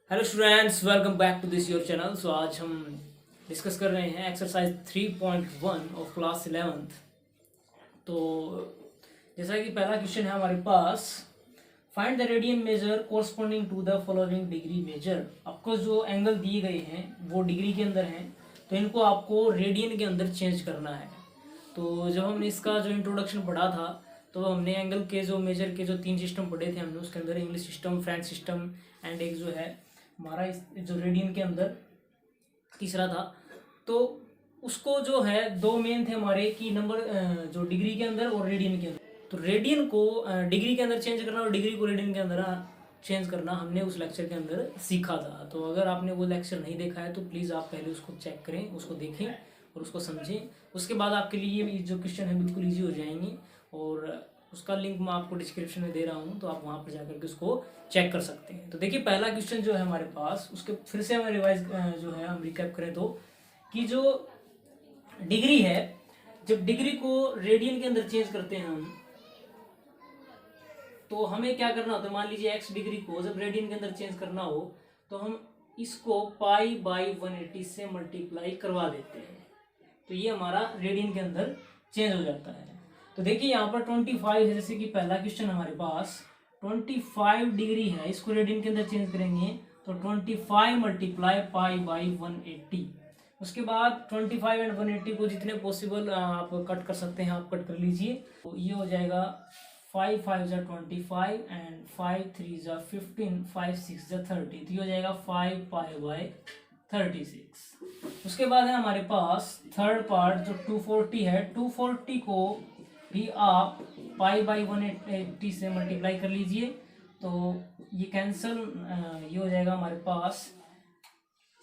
Hello students, welcome back to this your channel. So आज हम discuss कर रहे हैं एक्सरसाइज 3.1 ऑफ क्लास 11th। तो जैसा कि पहला क्वेश्चन है हमारे पास, find the radian measure corresponding to the following degree measure. आपको जो एंगल दिए गए हैं वो डिग्री के अंदर हैं, तो इनको आपको रेडियन के अंदर चेंज करना है। तो जब हमने इसका जो इंट्रोडक्शन पढ़ा था तो हमने एंगल के जो मेजर के जो 3 सिस्टम पढ़े थे हमने, उसके अंदर English system, French system and एक जो है हमारा जो रेडियन के अंदर तीसरा था। तो उसको जो है दो मेन थे हमारे कि नंबर जो डिग्री के अंदर और रेडियन के अंदर। तो रेडियन को डिग्री के अंदर चेंज करना और डिग्री को रेडियन के अंदर चेंज करना हमने उस लेक्चर के अंदर सीखा था। तो अगर आपने वो लेक्चर नहीं देखा है तो प्लीज़ आप पहले उसको चेक करें, उसको देखें और उसको समझें। उसके बाद आपके लिए ये जो क्वेश्चन है बिल्कुल ईजी हो जाएंगे और उसका लिंक मैं आपको डिस्क्रिप्शन में दे रहा हूँ, तो आप वहाँ पर जाकर के उसको चेक कर सकते हैं। तो देखिए पहला क्वेश्चन जो है हमारे पास, उसके फिर से हमें रिवाइज जो है हम रिकैप करें तो कि जो डिग्री है, जब डिग्री को रेडियन के अंदर चेंज करते हैं हम, तो हमें क्या करना होता है। मान लीजिए x डिग्री को जब रेडियन के अंदर चेंज करना हो तो हम इसको पाई बाई 180 से मल्टीप्लाई करवा देते हैं, तो ये हमारा रेडियन के अंदर चेंज हो जाता है। तो देखिए यहाँ पर 25 है, जैसे कि पहला क्वेश्चन हमारे पास 25 डिग्री है, इसको रेडियन के अंदर चेंज करेंगे तो 25 मल्टीप्लाई पाई बाई 180। उसके बाद 25 एंड 180 को जितने पॉसिबल आप कट कर सकते हैं आप कट कर लीजिए। तो ये हो जाएगा 5 5 जा 25 एंड 5 3 जा 15, 5 6 जा 30, तो ये हो जाएगा 5 पाई बाई 36। उसके बाद है हमारे पास थर्ड पार्ट जो 240 है, 240 को भी आप पाई बाई 180 से मल्टीप्लाई कर लीजिए, तो ये कैंसिल, ये हो जाएगा हमारे पास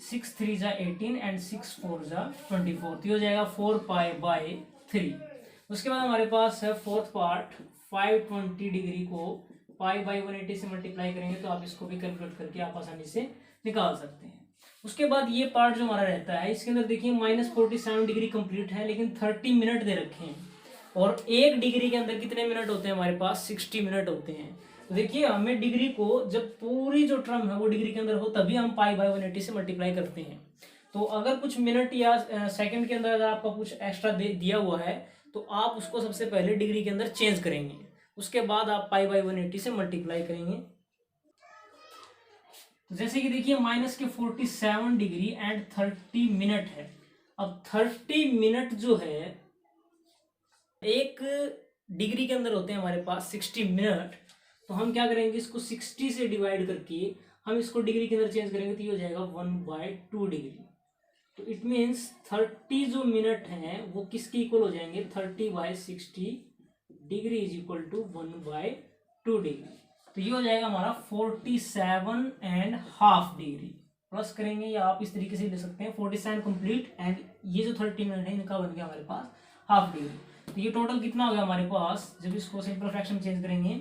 6 3 जा 18 एंड 6 4 जा 24, तो ये हो जाएगा 4 पाई बाई 3। उसके बाद हमारे पास है फोर्थ पार्ट 520 डिग्री को पाई बाई 180 से मल्टीप्लाई करेंगे, तो आप इसको भी कैलकुलेट करके आप आसानी से निकाल सकते हैं। उसके बाद ये पार्ट जो हमारा रहता है, इसके अंदर देखिए -47 डिग्री कंप्लीट है लेकिन 30 मिनट दे रखे हैं, और एक डिग्री के अंदर कितने मिनट होते हैं हमारे पास, 60 मिनट होते हैं। तो देखिए हमें डिग्री को जब पूरी जो टर्म है वो डिग्री के अंदर हो तभी हम पाई बाई 180 से मल्टीप्लाई करते हैं। तो अगर कुछ मिनट या सेकंड के अंदर अगर आपका कुछ एक्स्ट्रा दिया हुआ है तो आप उसको सबसे पहले डिग्री के अंदर चेंज करेंगे, उसके बाद आप पाई बाई 180 से मल्टीप्लाई करेंगे। जैसे कि देखिए -47 डिग्री एंड 30 मिनट है। अब 30 मिनट जो है एक डिग्री के अंदर होते हैं हमारे पास 60 मिनट, तो हम क्या करेंगे, इसको 60 से डिवाइड करके हम इसको डिग्री के अंदर चेंज करेंगे, तो ये हो जाएगा 1/2 डिग्री। तो इट मीन्स 30 जो मिनट हैं वो किसके इक्वल हो जाएंगे, 30/60 degree is equal to 1/2 degree. तो ये हो जाएगा हमारा 47.5 डिग्री। प्लस करेंगे या आप इस तरीके से ले सकते हैं 47 कंप्लीट एंड ये जो 30 मिनट है इनका बन गया हमारे पास हाफ डिग्री। तो ये टोटल कितना हो गया हमारे पास, जब इसको सिंपल फ्रैक्शन चेंज करेंगे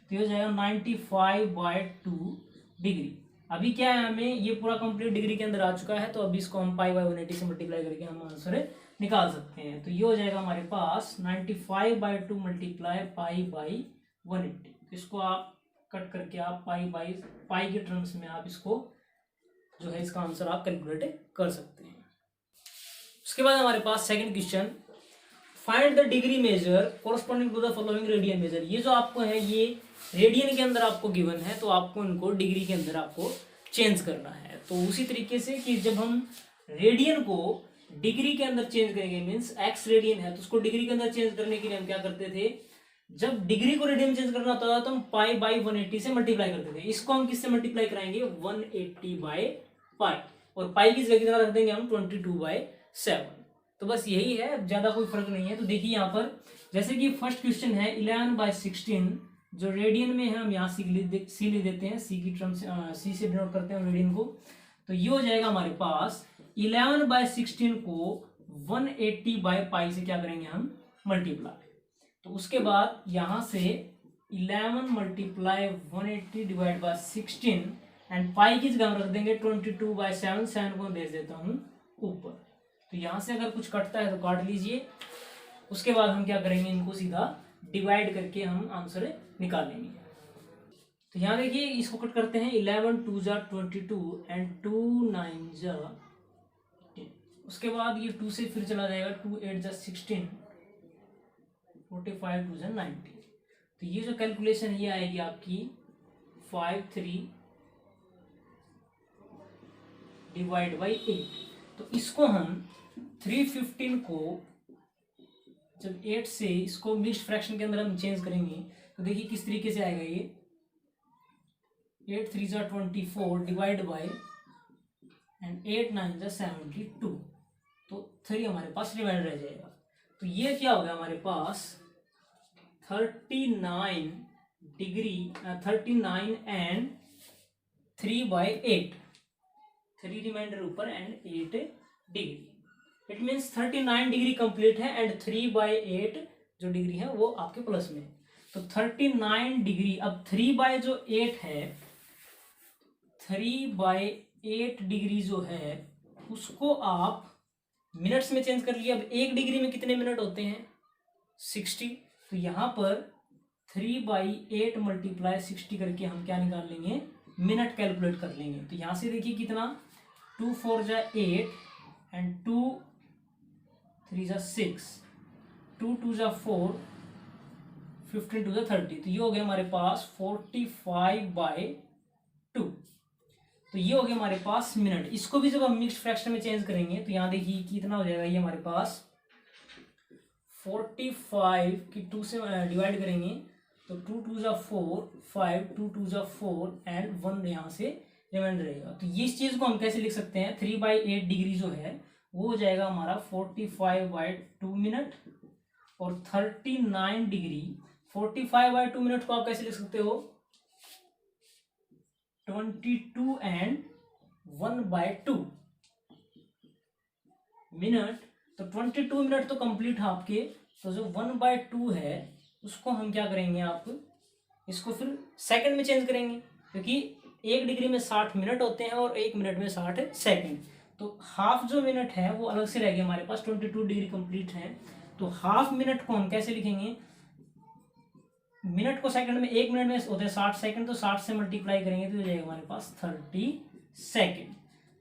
तो ये हो जाएगा 95/2 डिग्री। अभी क्या है, हमें ये पूरा कंप्लीट डिग्री के अंदर आ चुका है, तो अभी इसको हम पाई बाई 180 से मल्टीप्लाई करके हम आंसर निकाल सकते हैं। तो ये हो जाएगा हमारे पास 95/2 मल्टीप्लाई पाई बाई 180। इसको आप कट करके आप पाई के टर्म्स में आप इसको जो है इसका आंसर आप कैलकुलेट कर सकते हैं। उसके बाद हमारे पास second question, find the degree measure corresponding to the following radian measure. ये जो आपको है ये रेडियन के अंदर आपको गिवन है, तो आपको इनको डिग्री के अंदर आपको चेंज करना है। तो उसी तरीके से कि जब हम रेडियन को डिग्री के अंदर चेंज करेंगे, मीन्स x रेडियन है तो उसको डिग्री के अंदर चेंज करने के लिए हम क्या करते थे, जब डिग्री को रेडियन चेंज करना होता था तो हम पाई बाई 180 से मल्टीप्लाई करते थे। इसको हम किससे मल्टीप्लाई कराएंगे, 180/पाई, और पाई की जगह कितना रख देंगे हम 22/7। तो बस यही है, ज्यादा कोई फर्क नहीं है। तो देखिए यहाँ पर जैसे कि फर्स्ट क्वेश्चन है 11/16, जो रेडियन में है हम यहाँ सी लिख देते हैं, सी की टर्म सी से डिनोट करते हैं रेडियन को। तो ये हो जाएगा हमारे पास 11/16 को 180/पाई से क्या करेंगे हम मल्टीप्लाई। तो उसके बाद यहाँ से 11 multiply 180 divide by 16 and pi की जगह हम रख देंगे 22/7, 7 को भेज देता हूँ ऊपर। तो यहाँ से अगर कुछ कटता है तो काट लीजिए। उसके बाद हम क्या करेंगे, इनको सीधा डिवाइड करके हम आंसर निकालेंगे। तो यहाँ देखिए इसको कट करते हैं, 11 2 जा 22 एंड 2 9 जा 18। उसके बाद ये 2 से फिर चला जाएगा, 2 8 जा 16, 45 2 जा 90। तो ये जो कैलकुलेशन ये आएगी आपकी 53 डिवाइड बाई 8। तो इसको हम 315 को जब 8 से इसको मिक्स्ड फ्रैक्शन के अंदर हम चेंज करेंगे तो देखिए किस तरीके से आएगा ये, 8 3 जा 24 डिवाइड बाई एंड 8 9 जा 72। तो 3 हमारे पास रिमाइंडर रह जाएगा। तो ये क्या हो गया हमारे पास 39 डिग्री 39 एंड 3/8, 3 रिमाइंडर ऊपर and 8 degree. It means 39 degree complete है एंड 3/8 जो डिग्री है वो आपके प्लस में। तो 39 डिग्री, अब 3/8 है, 3/8 डिग्री जो है उसको आप मिनट्स में चेंज कर लिया। अब 1 डिग्री में कितने मिनट होते हैं 60। तो यहाँ पर 3/8 मल्टीप्लाई 60 करके हम क्या निकाल लेंगे, मिनट कैलकुलेट कर लेंगे। तो यहाँ से देखिए कितना, 2 4 जा 8 एंड 2 3 जा 6, 2 2 जा 4, 15 2 जा 30। तो ये हो गया हमारे पास 45/2। तो ये हो गया हमारे पास मिनट। इसको भी जब हम मिक्स्ड फ्रैक्शन में चेंज करेंगे तो यहाँ देखिए कितना हो जाएगा, ये हमारे पास 45 की 2 से डिवाइड करेंगे तो 2 2 जा 4, 5 2 2 जा 4 एंड 1 यहाँ से रिमाइंडर रहेगा। तो ये इस चीज़ को हम कैसे लिख सकते हैं, 3/8 डिग्री जो है वो हो जाएगा हमारा 45/2 मिनट, और 39 डिग्री 45/2 मिनट को आप कैसे लिख सकते हो, 22 एंड 1/2 मिनट। तो 22 मिनट तो कंप्लीट है आपके। तो जो 1/2 है उसको हम क्या करेंगे, आप इसको फिर सेकंड में चेंज करेंगे, क्योंकि 1 डिग्री में 60 मिनट होते हैं और 1 मिनट में 60 सेकंड। तो हाफ जो मिनट है वो अलग से रह गया हमारे पास, 22 डिग्री कंप्लीट है। तो हाफ मिनट को हम कैसे लिखेंगे, मिनट को सेकंड में, 1 मिनट में होते हैं 60 सेकंड, तो 60 से मल्टीप्लाई करेंगे तो हो जाएगा हमारे पास 30 सेकंड।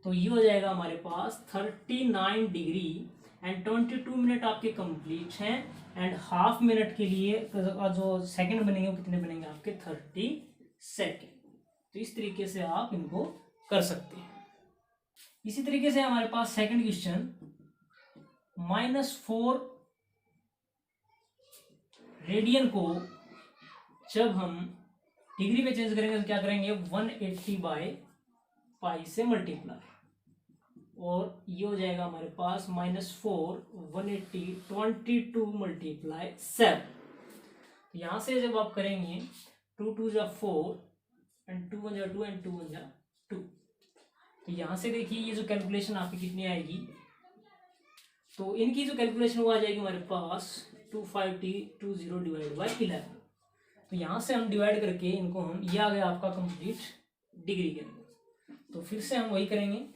तो ये हो जाएगा हमारे पास 39 डिग्री एंड 22 मिनट आपके कंप्लीट हैं, एंड हाफ मिनट के लिए जो सेकंड बनेंगे वो कितने बनेंगे आपके 30 सेकंड। तो इस तरीके से आप इनको कर सकते हैं। इसी तरीके से हमारे पास सेकंड क्वेश्चन, -4 रेडियन को जब हम डिग्री में चेंज करेंगे तो क्या करेंगे, 180/π से मल्टीप्लाई, और ये हो जाएगा हमारे पास -4 180 22 मल्टीप्लाई 7। तो यहाँ से जब आप करेंगे 2 2 जा 4 एंड 2 1 जा 2 एंड 2 1 जा 2। तो यहाँ से देखिए ये जो कैलकुलेशन आपकी कितनी आएगी, तो इनकी जो कैलकुलेशन वो आ जाएगी हमारे पास 2520 डिवाइड बाई 11। तो यहाँ से हम डिवाइड करके इनको हम, ये आ गया आपका कंप्लीट डिग्री के अंदर। तो फिर से हम वही करेंगे,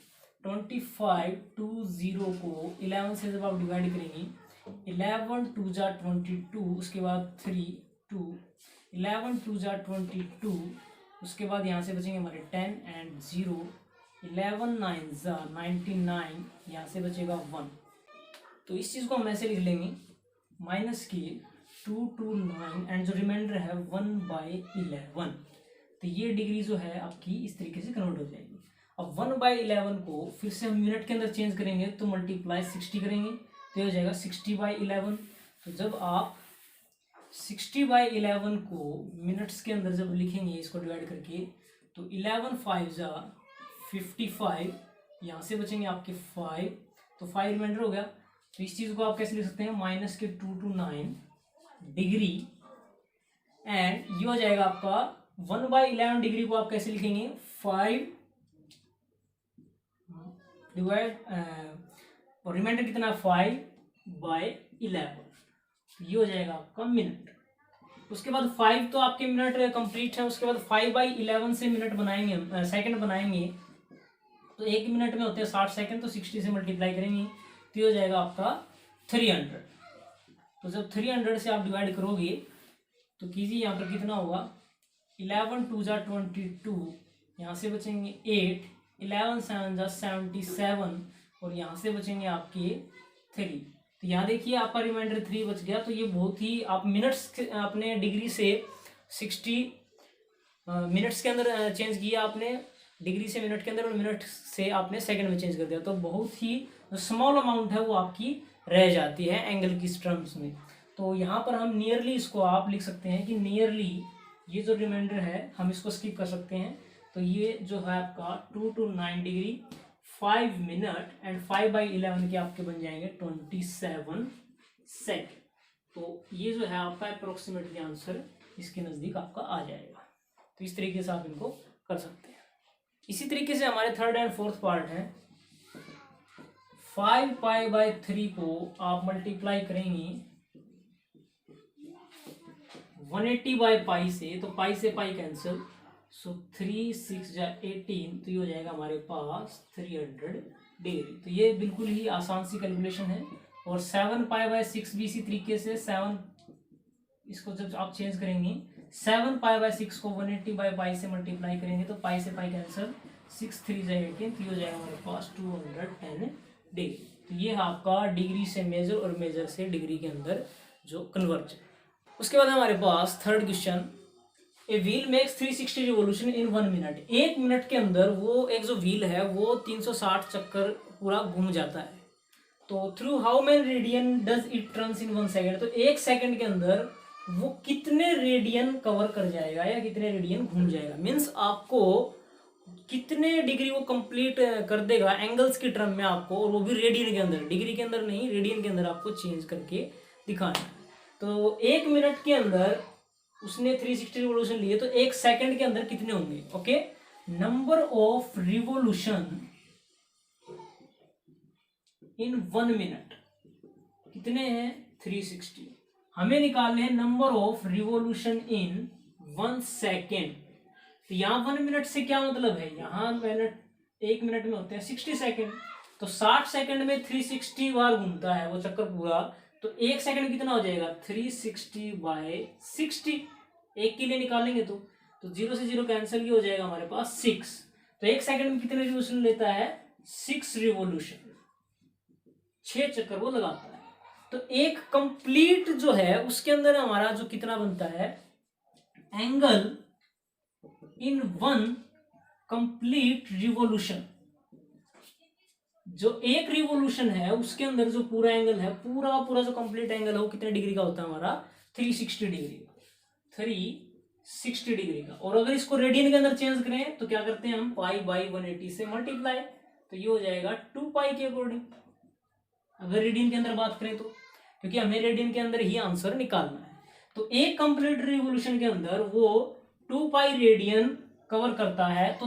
2520 को 11 से जब आप डिवाइड करेंगे, 11 2 जा 22, उसके बाद 3 2, 11 2 जा 22, उसके बाद यहाँ से बचेंगे हमारे 10 एंड 0, 11 9 जा 99, यहाँ से बचेगा 1। तो इस चीज़ को हम ऐसे लिख लेंगे, माइनस के 2 2 9 एंड जो रिमाइंडर है 1/11। तो ये डिग्री जो है आपकी इस तरीके से कन्वर्ट हो जाएगी। अब 1/11 को फिर से हम मिनट के अंदर चेंज करेंगे तो मल्टीप्लाई 60 करेंगे तो ये हो जाएगा 60/11। तो जब आप 60/11 को मिनट्स के अंदर जब लिखेंगे इसको डिवाइड करके, तो 11 5 जा 55, यहाँ से बचेंगे आपके 5, तो 5 रिमाइंडर हो गया। तो इस चीज़ को आप कैसे लिख सकते हैं, माइनस के 2 2 9 डिग्री, एंड ये हो जाएगा आपका 1/11 डिग्री को आप कैसे लिखेंगे, 5 डिवाइड, और रिमाइंडर कितना 5/11। ये हो जाएगा आपका मिनट। उसके बाद 5 तो आपके मिनट कंप्लीट है, उसके बाद 5/11 से मिनट बनाएंगे, सेकंड बनाएंगे, तो 1 मिनट में होते हैं 60 सेकंड, तो 60 से मल्टीप्लाई करेंगे तो ये हो जाएगा आपका 300। तो जब 300 से आप डिवाइड करोगे तो कीजिए यहाँ पर कितना होगा, 11 2 जा 22, यहाँ से बचेंगे 8, 11 7 जा 77 और यहाँ से बचेंगे आपके 3। तो यहाँ देखिए आपका रिमाइंडर 3 बच गया। तो ये बहुत ही आप मिनट्स अपने डिग्री से 60 मिनट्स के अंदर चेंज किया आपने, डिग्री से मिनट के अंदर, और मिनट से आपने सेकंड में चेंज कर दिया। तो बहुत ही स्मॉल अमाउंट है वो आपकी रह जाती है एंगल की टर्म्स में। तो यहाँ पर हम नियरली इसको आप लिख सकते हैं कि नियरली ये जो रिमाइंडर है हम इसको स्किप कर सकते हैं। तो ये जो है आपका 2 to 9 डिग्री 5 मिनट एंड 5/11 के आपके बन जाएंगे 27 सेकेंड। तो ये जो है आपका अप्रोक्सीमेटली आंसर इसके नज़दीक आपका आ जाएगा। तो इस तरीके से आप इनको कर सकते हैं। इसी तरीके से हमारे थर्ड एंड फोर्थ पार्ट है। 5π/3 को आप मल्टीप्लाई करेंगे 180/π से, तो पाई से पाई कैंसिल, सो 3 6 जा 18, तो ये हो जाएगा हमारे पास 300 डिग्री। तो ये बिल्कुल ही आसान सी कैलकुलेशन है। और 7π/6 भी इसी तरीके से 7, इसको जब आप चेंज करेंगे 7π/6 को 180/π से मल्टीप्लाई करेंगे तो पाई से पाई कैंसिल, 6 3 जा 18, तो ये हो जाएगा हमारे पास 210 डिग्री। तो ये है आपका डिग्री से मेजर और मेजर से डिग्री के अंदर जो कन्वर्जन। उसके बाद हमारे पास third question, a wheel makes 360 revolution in 1 minute. 1 minute के अंदर वो एक जो व्हील है वो 360 चक्कर पूरा घूम जाता है। तो through how many radian does it turns in 1 second. तो 1 सेकेंड के अंदर वो कितने रेडियन कवर कर जाएगा या कितने रेडियन घूम जाएगा, मीन्स आपको कितने डिग्री वो कंप्लीट कर देगा एंगल्स की टर्म में आपको, और वो भी रेडियन के अंदर, डिग्री के अंदर नहीं, रेडियन के अंदर आपको चेंज करके दिखाना है। तो 1 मिनट के अंदर उसने 360 रिवोल्यूशन लिए, तो 1 सेकंड के अंदर कितने होंगे। Okay, number of revolution in 1 minute कितने हैं 360। हमें निकालने हैं number of revolution in 1 second. तो यहाँ 1 मिनट से क्या मतलब है, यहाँ मिनट 1 मिनट में होते हैं 60 सेकेंड, तो 60 सेकेंड में 360 बार घूमता है वो चक्कर पूरा। तो 1 सेकंड कितना हो जाएगा 360/60, एक के लिए निकालेंगे तो 0 से 0 कैंसिल, हो जाएगा हमारे पास 6। तो 1 सेकंड में कितने रिवोल्यूशन लेता है 6 रिवोल्यूशन, 6 चक्कर वो लगाता है। तो एक कंप्लीट जो है उसके अंदर हमारा जो कितना बनता है एंगल इन 1 कंप्लीट रिवोल्यूशन, जो एक रिवोल्यूशन है उसके अंदर जो पूरा एंगल है, पूरा जो कंप्लीट एंगल है वो कितने डिग्री का होता है हमारा 360 डिग्री का, 360 डिग्री का। और अगर इसको रेडियन के अंदर चेंज करें तो क्या करते हैं हम π/180 से मल्टीप्लाई, तो ये हो जाएगा 2π के अकॉर्डिंग, अगर रेडियन के अंदर बात करें तो, क्योंकि हमें रेडियन के अंदर ही आंसर निकालना है। तो एक कंप्लीट रिवोल्यूशन के अंदर वो 2π रेडियन कवर करता है। तो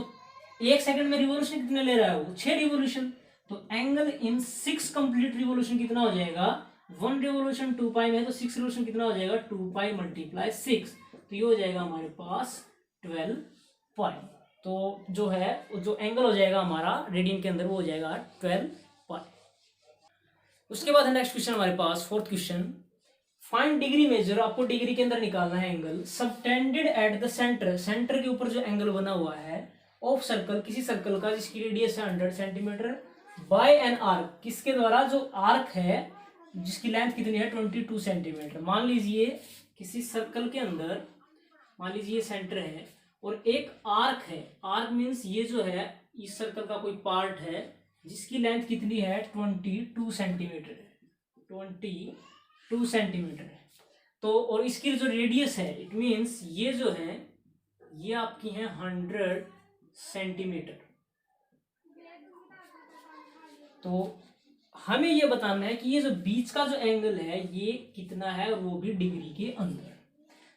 1 सेकंड में रिवोल्यूशन कितने ले रहा है वो 6 रिवोल्यूशन। तो एंगल इन 6 कंप्लीट रिवोल्यूशन कितना हो जाएगा, 1 रिवोल्यूशन 2π में है तो 6 रिवोल्यूशन कितना हो जाएगा 2π × 6, तो ये हो जाएगा हमारे पास 12π। तो जो है जो एंगल हो जाएगा हमारा रेडियन के अंदर वो हो जाएगा 12π। उसके बाद है नेक्स्ट क्वेश्चन हमारे पास, fourth question, find degree measure, आपको डिग्री के अंदर निकालना है angle subtended at the centre, centre के ऊपर जो एंगल बना हुआ है ऑफ सर्कल, किसी सर्कल का जिसकी रेडियस है 100 सेंटीमीटर, बाय एन आर्क, किसके द्वारा, जो आर्क है जिसकी लेंथ कितनी है 22 सेंटीमीटर। मान लीजिए किसी सर्कल के अंदर, मान लीजिए सेंटर है और एक आर्क है, आर्क मीन्स ये जो है इस सर्कल का कोई पार्ट है जिसकी लेंथ कितनी है 22 सेंटीमीटर है, 22 सेंटीमीटर है। तो और इसकी जो रेडियस है, इट मीन्स ये जो है ये आपकी है 100 सेंटीमीटर। तो हमें ये बताना है कि ये जो बीच का जो एंगल है ये कितना है और वो भी डिग्री के अंदर।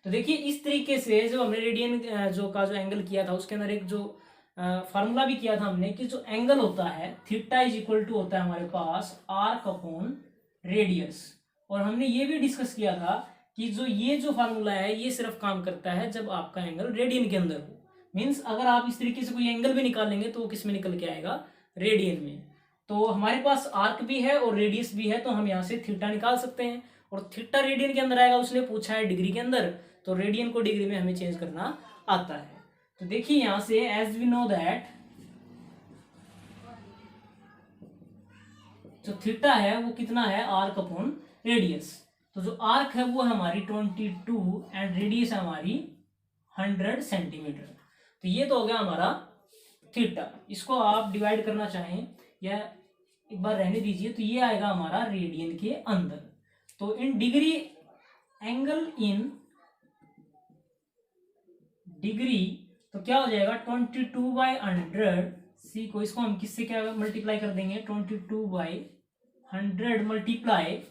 तो देखिए इस तरीके से जो हमने रेडियन जो एंगल किया था उसके अंदर एक जो फार्मूला भी किया था हमने कि जो एंगल होता है थीटा इज इक्वल टू होता है हमारे पास आर्क अपॉन रेडियस। और हमने ये भी डिस्कस किया था कि जो ये जो फार्मूला है ये सिर्फ काम करता है जब आपका एंगल रेडियन के अंदर हो। मीन्स अगर आप इस तरीके से कोई एंगल भी निकालेंगे तो वो किस में निकल के आएगा, रेडियन में। तो हमारे पास आर्क भी है और रेडियस भी है, तो हम यहाँ से थीटा निकाल सकते हैं। और थीटा रेडियन के अंदर आएगा, उसने पूछा है डिग्री के अंदर, तो रेडियन को डिग्री में हमें चेंज करना आता है। तो देखिए यहां से एज वी नो दैट जो थीटा है वो कितना है, आर्क अपॉन रेडियस। तो जो आर्क है वो हमारी 22 एंड रेडियस हमारी 100 सेंटीमीटर। तो ये तो हो गया हमारा थीटा। इसको आप डिवाइड करना चाहें या एक बार रहने दीजिए, तो ये आएगा हमारा रेडियन के अंदर। तो in degree, angle in degree, तो क्या हो जाएगा 22/100। सी को इसको हम किससे क्या मल्टीप्लाई कर देंगे, 22/100 मल्टीप्लाई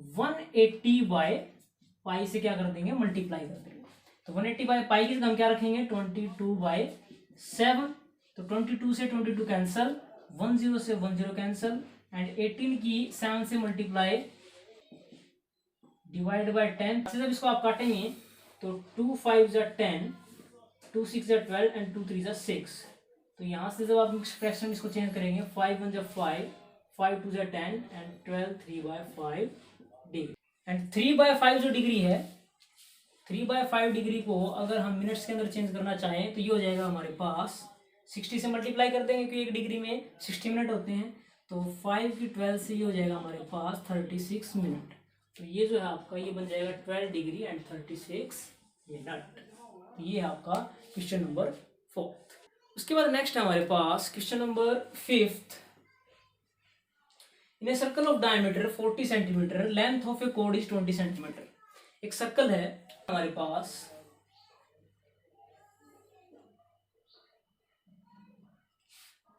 180/पाई से क्या कर देंगे, मल्टीप्लाई कर देंगे। तो 180/पाई की हम क्या रखेंगे 22/7। तो 22 से 22 कैंसल, 10 से 10 कैंसल, एंड 18 की 7 से मल्टीप्लाई डिवाइड बाय 10। जब इसको आप काटेंगे तो 2 5 जा 10, 2 6 जा 12 एंड 2 3 जा 6। तो यहाँ से जब आप फ्रैक्शन इसको चेंज करेंगे 5 1 जा 5, 5 2 जा 10 एंड 12 3/5 डिग्री। एंड 3/5 जो डिग्री है, 3/5 डिग्री को अगर हम मिनट्स के अंदर चेंज करना चाहें तो ये हो जाएगा हमारे पास 60 से मल्टीप्लाई कर देंगे क्योंकि एक डिग्री में 60 मिनट होते हैं। तो 5 की 12 से ये हो जाएगा हमारे पास 36 मिनट। तो ये जो है आपका ये बन जाएगा 12 डिग्री एंड 36 मिनट। तो ये है आपका क्वेश्चन नंबर 4। उसके बाद नेक्स्ट है हमारे पास question number 5। In a circle of diameter 40 centimetre, length of a कोड इज 20 सेंटीमीटर। एक सर्कल है हमारे पास,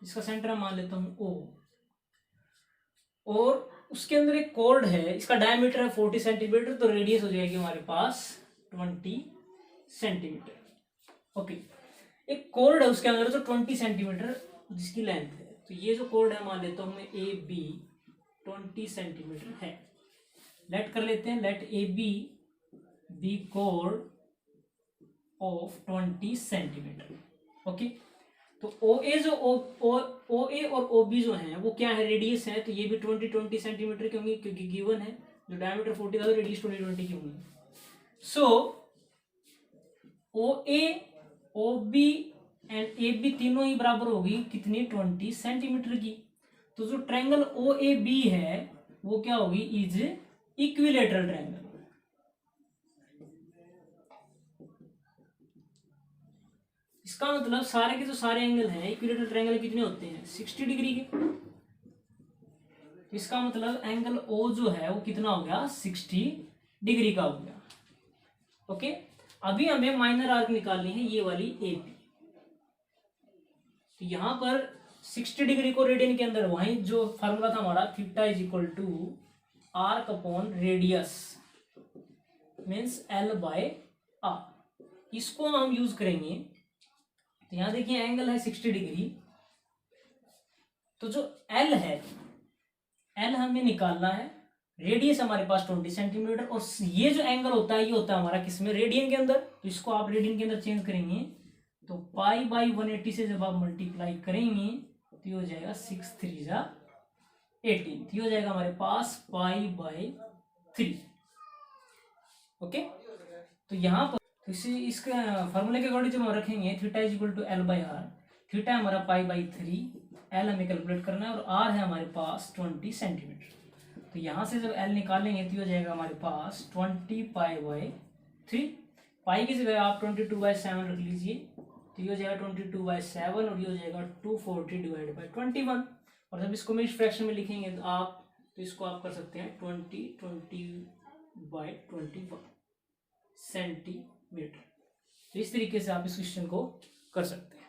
इसका सेंटर मान लेता हूं O, और उसके अंदर एक कॉर्ड है, इसका डायमीटर है 40 सेंटीमीटर, तो रेडियस हो जाएगी हमारे पास 20 सेंटीमीटर। ओके, एक कॉर्ड है उसके अंदर जो 20 सेंटीमीटर जिसकी लेंथ है। तो ये जो कॉर्ड है मान लेता हूं मैं AB 20 सेंटीमीटर है। लेट कर लेते हैं, let AB B chord of 20 centimetre. Okay, तो OA जो OA और OB जो है वो क्या है, रेडियस है। तो ये भी 20 सेंटीमीटर के होंगे क्योंकि गिवन है जो डायमीटर 40 था तो रेडियस 20 की होंगी। सो OA OB एंड AB तीनों ही बराबर होगी कितनी, 20 सेंटीमीटर की। तो जो ट्रायंगल OAB है वो क्या होगी, इज इक्विलेटरल ट्रायंगल। इसका मतलब सारे के जो सारे एंगल हैं इक्विलेटरल ट्रायंगल कितने होते हैं, 60 डिग्री के। इसका मतलब एंगल O जो है वो कितना हो गया, 60 डिग्री का हो गया। ओके, अभी हमें माइनर आर्क निकालनी है, ये वाली AB। तो यहां पर 60 डिग्री को रेडियन के अंदर, वहीं जो फार्मूला था हमारा theta is equal to arc upon radius means L/R, इसको हम यूज करेंगे। तो यहां देखिए एंगल है 60 डिग्री, तो जो L है, L हमें निकालना है, रेडियस हमारे पास 20 सेंटीमीटर, और ये जो एंगल होता है ये होता है हमारा किसमें, रेडियन के अंदर। तो इसको आप रेडियन के अंदर चेंज करेंगे तो π/180 से जब आप मल्टीप्लाई करेंगे तो ये हो जाएगा 6 3 जा 18। तो ये हो जाएगा हमारे पास π/3। ओके, तो यहाँ पर तो इसके फार्मूले के अकॉर्डिंग जब हम रखेंगे theta is equal to L/R, theta हमारा π/3, L हमें कैलकुलेट करना है और R है हमारे पास 20 सेंटीमीटर। तो यहाँ से जब L निकालेंगे तो हो जाएगा हमारे पास 20 π/3। पाई की जगह आप 22/7 रख लीजिए, तो ये हो जाएगा 22/7 और ये हो जाएगा 240 डिवाइड बाई 21। और जब इसको मिक्स फ्रैक्शन में लिखेंगे तो आप तो इसको आप कर सकते हैं 20/21 सेंटीमीटर। तो इस तरीके से आप इस क्वेश्चन को कर सकते हैं।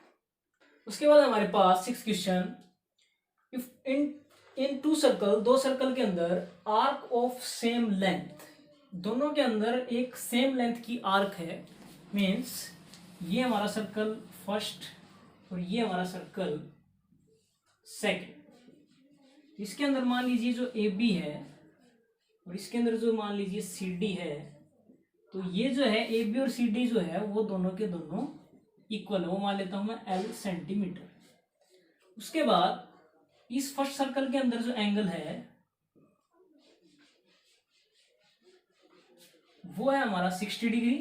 उसके बाद हमारे पास 6 question, if in two circle, दो सर्कल के अंदर आर्क ऑफ सेम लेंथ, दोनों के अंदर एक सेम लेंथ की आर्क है, मीन्स ये हमारा सर्कल फर्स्ट और ये हमारा सर्कल सेकंड। इसके अंदर मान लीजिए जो AB है और इसके अंदर जो मान लीजिए CD है, तो ये जो है AB और CD जो है वो दोनों के दोनों इक्वल है, वो मान लेता हूं मैं L सेंटीमीटर। उसके बाद इस फर्स्ट सर्कल के अंदर जो एंगल है वो है हमारा 60 डिग्री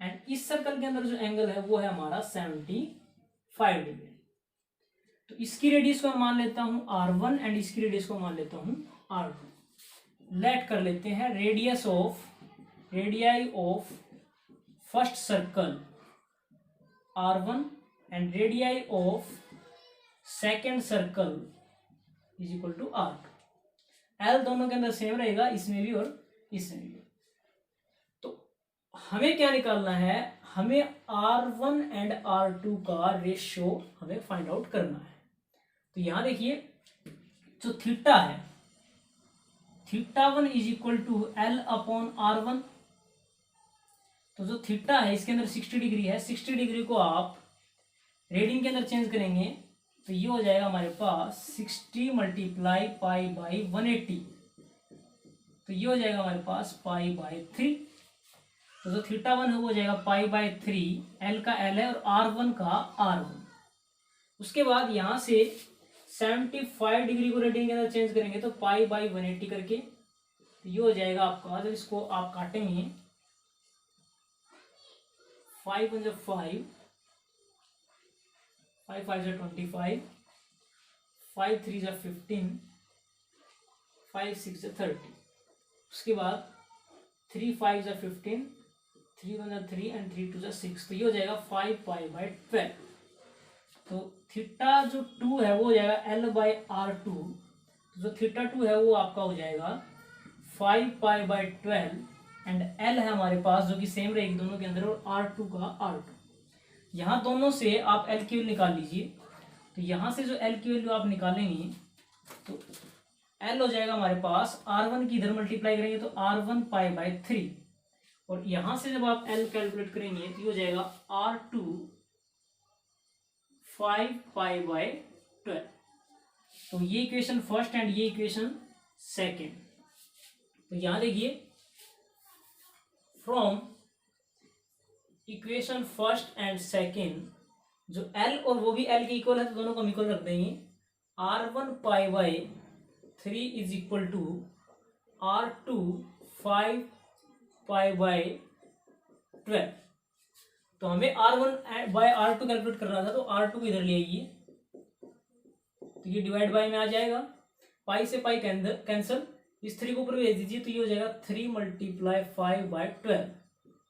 एंड इस सर्कल के अंदर जो एंगल है वो है हमारा 75 डिग्री। तो इसकी रेडियस को मैं मान लेता हूं R1 एंड इसकी रेडियस को मान लेता हूं R2। लेट कर लेते हैं radii of first circle R1 and radii of second circle is equal to R2। L दोनों के अंदर सेम रहेगा, इसमें भी और इसमें भी। तो हमें क्या निकालना है, हमें R1 एंड R2 का रेशियो हमें फाइंड आउट करना है। तो यहां देखिए जो थीटा है, θ1 is equal to L upon R1। तो जो थीटा है इसके अंदर 60 डिग्री है, 60 डिग्री को आप रेडियन के अंदर चेंज करेंगे तो ये हो जाएगा हमारे पास 60 मल्टीप्लाई पाई बाई 180। तो ये हो जाएगा हमारे पास पाई बाई 3। तो जो θ1 है वो हो जाएगा पाई बाई 3, L का L है और R1 का R1। उसके बाद यहाँ से 75 डिग्री को रेडियन के अंदर चेंज करेंगे तो पाई बाई 180 करके, तो ये हो जाएगा आपका, जब इसको आप काटेंगे 5 1 5, 5 5 25, 5 3 15, 5 6 30। उसके बाद 3 5 15, 3 1 3 एंड 3 2 6। तो ये हो जाएगा 5 पाई बाई 12। तो थीटा जो 2 है वो हो जाएगा L बाई R2। तो जो θ2 है वो आपका हो जाएगा 5 पाई बाई 12 एंड L है हमारे पास जो कि सेम रहेगी दोनों के अंदर, और R2 का R2। यहाँ दोनों से आप L की वैल्यू निकाल लीजिए। तो यहाँ से जो L की वैल्यू आप निकालेंगे तो L हो जाएगा हमारे पास, R1 की इधर मल्टीप्लाई करेंगे तो R1 पाई बाई 3, और यहाँ से जब आप L कैलकुलेट करेंगे तो ये हो जाएगा R2 5 पाई बाई 12। तो ये इक्वेशन फर्स्ट एंड ये इक्वेशन सेकेंड। तो यहाँ देखिए from equation first and second जो L और वो भी L के इक्वल है तो दोनों को हम इक्वल रख देंगे। R1 pi by 3 is equal to R2 5 pi by 12। तो हमें R1 बाय R2 कैलकुलेट करना था, तो R2 को इधर ले आइए तो ये डिवाइड बाय में आ जाएगा, पाई से पाई कैंसिल, इस 3 को ऊपर भेज दीजिए तो ये हो जाएगा 3 मल्टीप्लाई 5 बाई 12,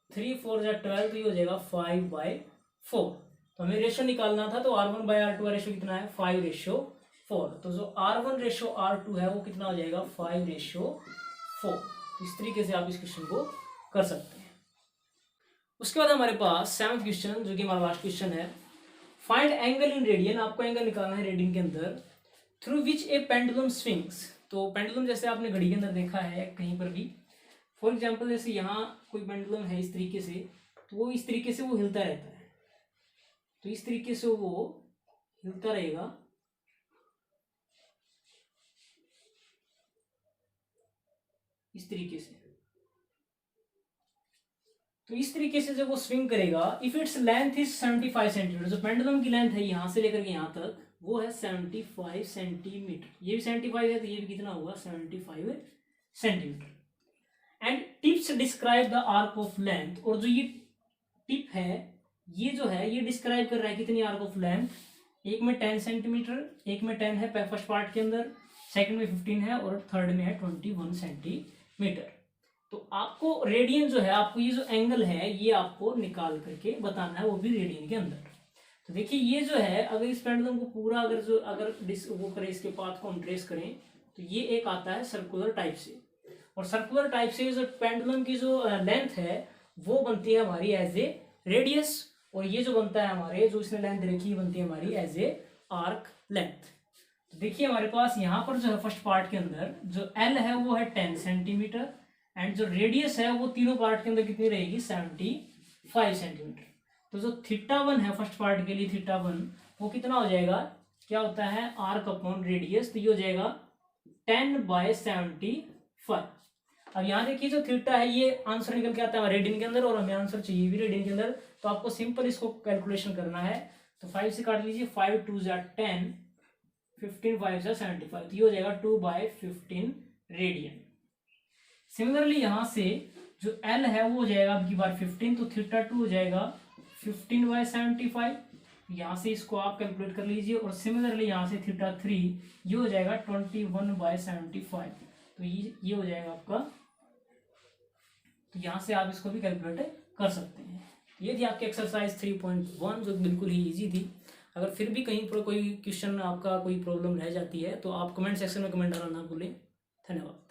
3 4 12, तो ये हो जाएगा 5 बाई 4। तो हमें रेशियो निकालना था, तो R1 बाई R2 का रेशियो कितना है 5:4। तो जो R1 रेशियो R2 है वो कितना हो जाएगा 5:4। इस तरीके से आप इस क्वेश्चन को कर सकते हैं। उसके बाद हमारे पास 7th क्वेश्चन जो कि हमारा लास्ट क्वेश्चन है, फाइंड एंगल इन रेडियन। आपको एंगल निकालना है रेडियन के अंदर, through which A pendulum swings. तो पेंडुलम जैसे आपने घड़ी के अंदर देखा है कहीं पर भी, फॉर एग्जांपल जैसे यहाँ कोई पेंडुलम है इस तरीके से, तो वो इस तरीके से वो हिलता रहता है, तो इस तरीके से वो हिलता रहेगा। इस तरीके से, तो इस तरीके से जब वो स्विंग करेगा, if its length is 75 centimetre, जो पेंडुलम की लेंथ है यहाँ से लेकर के यहाँ तक वो है 75 सेंटीमीटर, ये भी 75 है तो ये भी कितना होगा 75 centimetre. And tips describe the arc of length, और जो ये टिप है ये जो है ये डिस्क्राइब कर रहा है कितनी आर्क ऑफ लेंथ, एक में 10 सेंटीमीटर, एक में 10 है फर्स्ट पार्ट के अंदर, सेकंड में 15 है और थर्ड में है 21 सेंटीमीटर। तो आपको रेडियन जो है, आपको ये जो एंगल है ये आपको निकाल करके बताना है, वो भी रेडियन के अंदर। तो देखिए ये जो है, अगर इस पेंडुलम को पूरा अगर वो करें, इसके पाथ को हम ट्रेस करें तो ये एक आता है सर्कुलर टाइप से, और सर्कुलर टाइप से जो पेंडुलम की जो लेंथ है वो बनती है हमारी एज ए रेडियस, और ये जो बनता है हमारे जो इसने लेंथ रखी बनती है हमारी एज ए आर्क लेंथ। तो देखिए हमारे पास यहाँ पर जो है फर्स्ट पार्ट के अंदर जो L है वो है 10 सेंटीमीटर, एंड जो रेडियस है वो तीनों पार्ट के अंदर कितनी रहेगी 75 सेंटीमीटर। तो जो θ1 है फर्स्ट पार्ट के लिए, θ1 वो कितना हो जाएगा, क्या होता है आर्क अपॉन रेडियस, तो ये हो जाएगा 10/75। अब यहाँ देखिए जो थीटा है ये आंसर निकल के आता है रेडियन के अंदर, और हमें आंसर चाहिए भी रेडियन के अंदर, तो आपको सिंपल इसको कैलकुलेशन करना है। तो 5 से काट लीजिए, 5 2 10, 15 5 75, तो ये हो जाएगा 2/15 रेडियन। सिमिलरली यहाँ से जो एल है वो हो जाएगा आपकी बार 15, तो थीटा 2 हो जाएगा 15/75। यहाँ से इसको आप कैलकुलेट कर लीजिए, और सिमिलरली यहाँ से थीटा 3 ये हो जाएगा 21/75। तो ये हो जाएगा आपका, तो यहाँ से आप इसको भी कैलकुलेट कर सकते हैं। ये थी आपकी एक्सरसाइज 3.1 जो बिल्कुल ही इजी थी। अगर फिर भी कहीं पर कोई क्वेश्चन आपका कोई प्रॉब्लम रह जाती है तो आप कमेंट सेक्शन में कमेंट डालना ना भूलें। धन्यवाद।